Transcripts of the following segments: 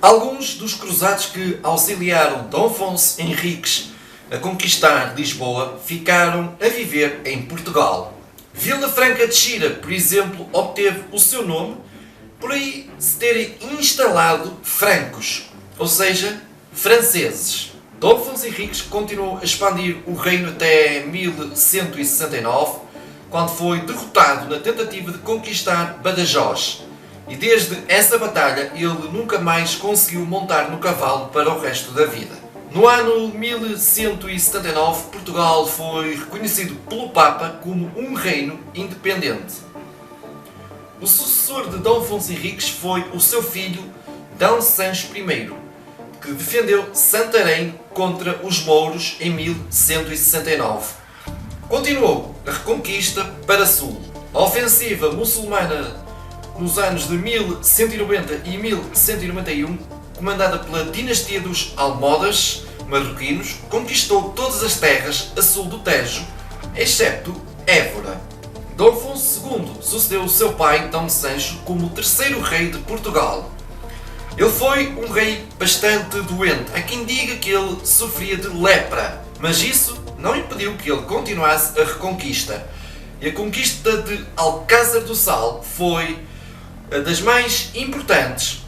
Alguns dos cruzados que auxiliaram Dom Afonso Henriques a conquistar Lisboa ficaram a viver em Portugal. Vila Franca de Xira, por exemplo, obteve o seu nome por aí se terem instalado francos, ou seja, franceses. Dom Afonso Henriques continuou a expandir o reino até 1169, quando foi derrotado na tentativa de conquistar Badajoz. E desde essa batalha ele nunca mais conseguiu montar no cavalo para o resto da vida. No ano 1179, Portugal foi reconhecido pelo Papa como um reino independente. O sucessor de Dom Afonso Henriques foi o seu filho, D. Sancho I, que defendeu Santarém contra os mouros em 1169. Continuou a reconquista para sul. A ofensiva muçulmana nos anos de 1190 e 1191, comandada pela dinastia dos Almohades marroquinos, conquistou todas as terras a sul do Tejo, excepto Évora. Dom Afonso II sucedeu o seu pai, D. Sancho, como o terceiro rei de Portugal. Ele foi um rei bastante doente. Há quem diga que ele sofria de lepra, mas isso não impediu que ele continuasse a reconquista. E a conquista de Alcázar do Sal foi das mais importantes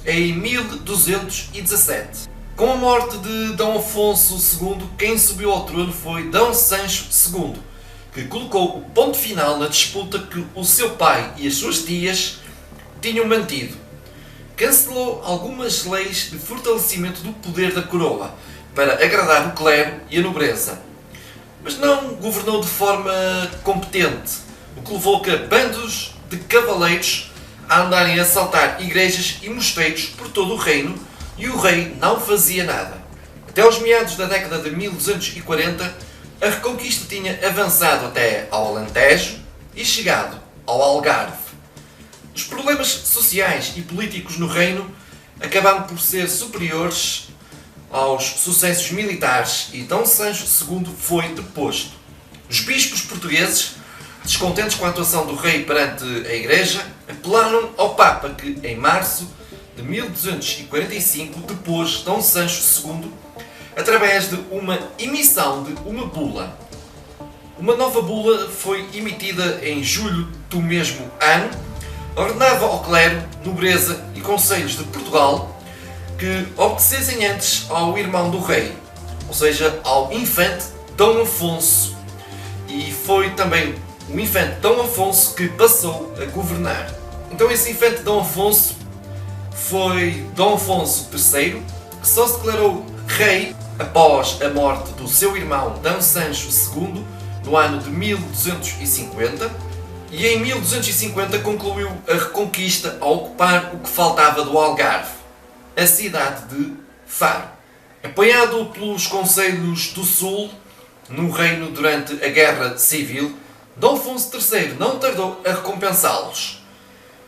em 1217. Com a morte de Dom Afonso II, quem subiu ao trono foi D. Sancho II, que colocou o ponto final na disputa que o seu pai e as suas tias tinham mantido. Cancelou algumas leis de fortalecimento do poder da coroa para agradar o clero e a nobreza, mas não governou de forma competente, o que levou a bandos de cavaleiros a andarem a assaltar igrejas e mosteiros por todo o reino, e o rei não fazia nada. Até aos meados da década de 1240, a reconquista tinha avançado até ao Alentejo e chegado ao Algarve. Os problemas sociais e políticos no reino acabaram por ser superiores aos sucessos militares e D. Sancho II foi deposto. Os bispos portugueses, descontentes com a atuação do rei perante a Igreja, apelaram ao Papa que, em março de 1245, depôs D. Sancho II através de uma emissão de uma bula. Uma nova bula foi emitida em julho do mesmo ano, ordenava ao clero, nobreza e conselhos de Portugal que obedecessem antes ao irmão do rei, ou seja, ao infante D. Afonso, e foi também o infante D. Afonso que passou a governar. Então esse infante D. Afonso foi D. Afonso III, que só se declarou rei após a morte do seu irmão D. Sancho II, no ano de 1250, e em 1250 concluiu a reconquista a ocupar o que faltava do Algarve, a cidade de Faro. Apoiado pelos conselhos do Sul no reino durante a Guerra Civil, D. Afonso III não tardou a recompensá-los.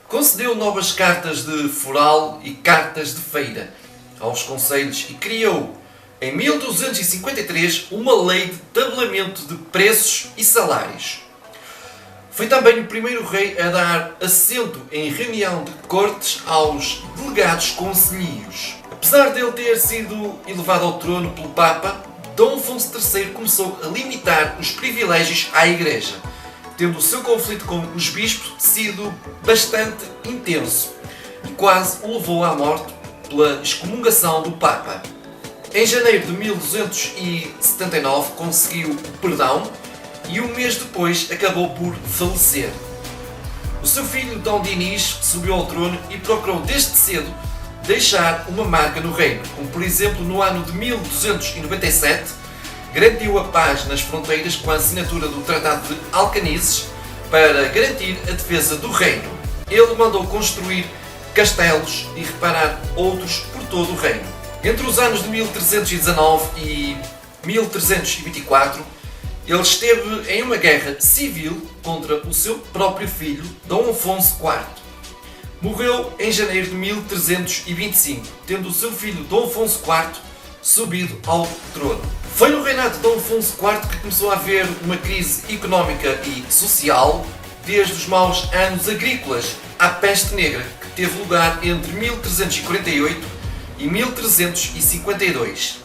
Concedeu novas cartas de foral e cartas de feira aos conselhos e criou, em 1253, uma lei de tabelamento de preços e salários. Foi também o primeiro rei a dar assento em reunião de cortes aos delegados concelhios. Apesar de ele ter sido elevado ao trono pelo Papa, D. Afonso III começou a limitar os privilégios à Igreja, tendo o seu conflito com os bispos sido bastante intenso e quase o levou à morte pela excomungação do Papa. Em janeiro de 1279 conseguiu o perdão e um mês depois acabou por falecer. O seu filho D. Dinis subiu ao trono e procurou desde cedo deixar uma marca no reino, como por exemplo no ano de 1297 garantiu a paz nas fronteiras com a assinatura do Tratado de Alcanices para garantir a defesa do reino. Ele mandou construir castelos e reparar outros por todo o reino. Entre os anos de 1319 e 1324, ele esteve em uma guerra civil contra o seu próprio filho, D. Afonso IV. Morreu em janeiro de 1325, tendo o seu filho D. Afonso IV subido ao trono. Foi no reinado de D. Afonso IV que começou a haver uma crise económica e social, desde os maus anos agrícolas à peste negra, que teve lugar entre 1348 e 1352.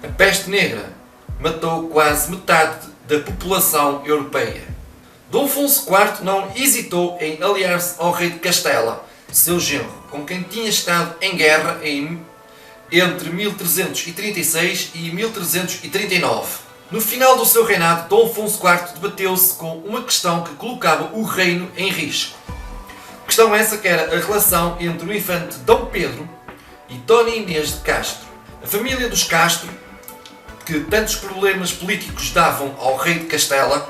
A peste negra matou quase metade da população europeia. Dom Afonso IV não hesitou em aliar-se ao rei de Castela, seu genro, com quem tinha estado em guerra entre 1336 e 1339. No final do seu reinado, Dom Afonso IV debateu-se com uma questão que colocava o reino em risco. Questão essa que era a relação entre o infante Dom Pedro e Dona Inês de Castro. A família dos Castro, que tantos problemas políticos davam ao rei de Castela,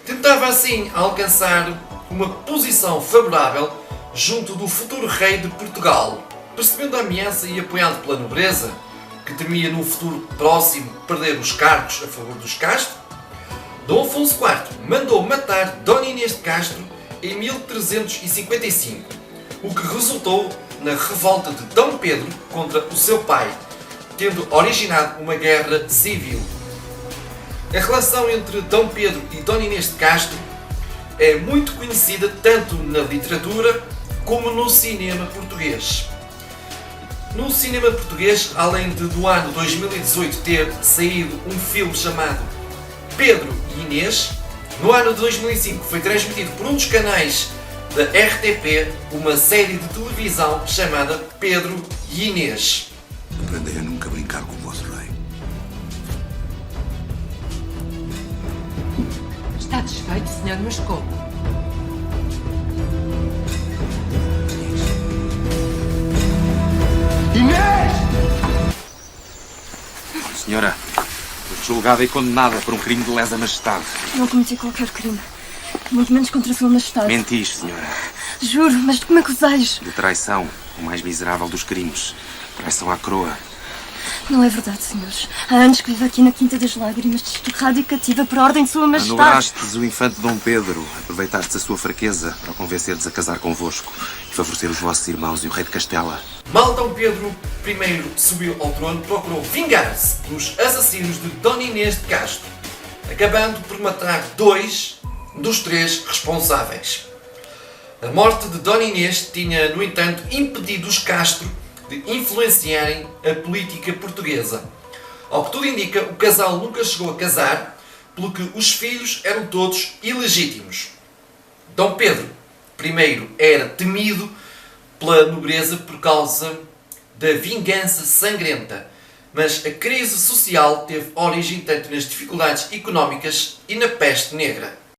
tentava assim alcançar uma posição favorável junto do futuro rei de Portugal. Percebendo a ameaça e apoiado pela nobreza, que temia no futuro próximo perder os cargos a favor dos Castro, Dom Afonso IV mandou matar Dona Inês de Castro em 1355, o que resultou na revolta de Dom Pedro contra o seu pai, tendo originado uma guerra civil. A relação entre Dom Pedro e Dona Inês de Castro é muito conhecida tanto na literatura como no cinema português. No cinema português, além de do ano 2018 ter saído um filme chamado Pedro e Inês, no ano de 2005 foi transmitido por um dos canais da RTP uma série de televisão chamada Pedro e Inês. Aprendei a nunca brincar com o vosso rei. Está desfeito, Sr. Mascote. Inês! Senhora, fui julgada e condenada por um crime de lesa majestade. Não cometi qualquer crime. Muito menos contra a sua majestade. Mentis, senhora. Juro, mas de que me acusais? De traição, o mais miserável dos crimes. Traição à coroa. Não é verdade, senhores. Há anos que vivo aqui na Quinta das Lágrimas, desterrada e cativa por ordem de sua majestade. Anulaste o infante Dom Pedro. Aproveitaste a sua fraqueza para o convencer-des a casar convosco e favorecer os vossos irmãos e o rei de Castela. Mal Dom Pedro I subiu ao trono, procurou vingar-se dos assassinos de Dona Inês de Castro, acabando por matar 2 dos 3 responsáveis. A morte de Dona Inês tinha, no entanto, impedido os Castro de influenciarem a política portuguesa. Ao que tudo indica, o casal nunca chegou a casar, pelo que os filhos eram todos ilegítimos. Dom Pedro I era temido pela nobreza por causa da vingança sangrenta, mas a crise social teve origem tanto nas dificuldades económicas e na peste negra.